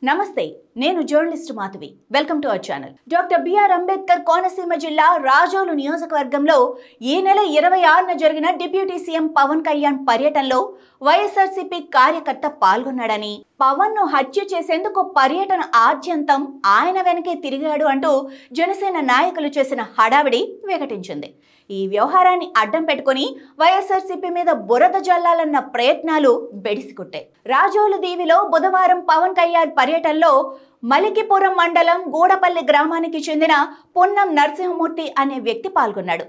నమస్తే, నేను journalist Madhavi. Welcome to our channel. Doctor BR Ambedkar Konaseema జిల్లా రాజోలు నియోజకవర్గంలో ఈ నెల 26న జరిగిన డిప్యూటీ సీఎం పవన్ కళ్యాణ్ పర్యటనలో వైఎస్ఆర్సీపీ కార్యకర్త పాల్గొన్నాడని, పవన్ ను హత్య చేసేందుకు పర్యటన ఆద్యంతం ఆయన వెనకే తిరిగాడు అంటూ జనసేన నాయకులు చేసిన హడావిడి వికటించింది. ఈ వ్యవహారాన్ని అడ్డం పెట్టుకుని వైఎస్ఆర్సీపీ మీద బురద జల్లాలన్న ప్రయత్నాలు బెడిసికొట్టాయి. రాజోలు దీవిలో బుధవారం పవన్ కళ్యాణ్ పర్యటనలో మలికిపురం మండలం గూడపల్లి గ్రామానికి చెందిన పొన్నం నరసింహమూర్తి అనే వ్యక్తి పాల్గొన్నాడు.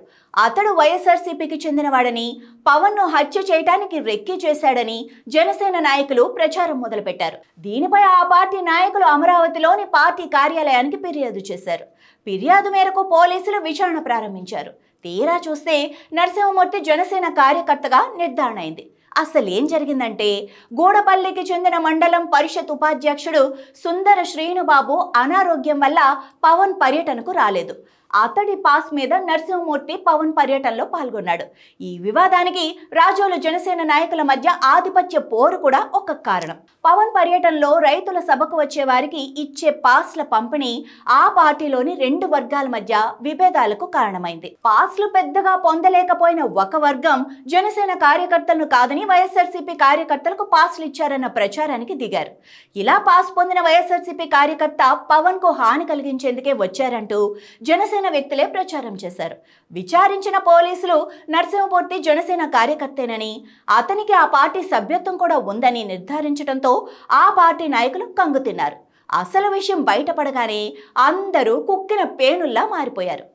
అతడు వైఎస్ఆర్సీపీకి చెందినవాడని, పవన్ ను హత్య చేయడానికి రెక్కీ చేశాడని జనసేన నాయకులు ప్రచారం మొదలుపెట్టారు. దీనిపై ఆ పార్టీ నాయకులు అమరావతిలోని పార్టీ కార్యాలయానికి ఫిర్యాదు చేశారు. ఫిర్యాదు మేరకు పోలీసులు విచారణ ప్రారంభించారు. తీరా చూస్తే నరసింహమూర్తి జనసేన కార్యకర్తగా నిర్ధారణ అయింది. అసలేం జరిగిందంటే, గూడపల్లికి చెందిన మండలం పరిషత్ ఉపాధ్యక్షుడు సుందర శ్రీనుబాబు అనారోగ్యం వల్ల పవన్ పర్యటనకు రాలేదు. అతడి పాస్ మీద నరసింహమూర్తి పవన్ పర్యటనలో పాల్గొన్నాడు. ఈ వివాదానికి రాజోలు జనసేన నాయకుల మధ్య ఆధిపత్య పోరు కూడా ఒక కారణం. పవన్ పర్యటనలో రైతుల సభకు వచ్చే వారికి ఇచ్చే పాస్ల పంపిణీ ఆ పార్టీలోని రెండు వర్గాల మధ్య విభేదాలకు కారణమైంది. పాస్లు పెద్దగా పొందలేకపోయిన ఒక వర్గం జనసేన కార్యకర్తలను కాదని వైఎస్ఆర్సీపీ కార్యకర్తలకు పాస్లు ఇచ్చారన్న ప్రచారానికి దిగారు. ఇలా పాస్ పొందిన వైఎస్ఆర్సీపీ కార్యకర్త పవన్ కు హాని కలిగించేందుకే వచ్చారంటూ జనసేన వ్యక్తులే ప్రచారం చేశారు. విచారించిన పోలీసులు నరసింహమూర్తి జనసేన కార్యకర్తేనని, అతనికి ఆ పార్టీ సభ్యత్వం కూడా ఉందని నిర్ధారించడంతో ఆ పార్టీ నాయకులు కంగుతిన్నారు. అసలు విషయం బయటపడగానే అందరూ కుక్కిన పేనుల్లా మారిపోయారు.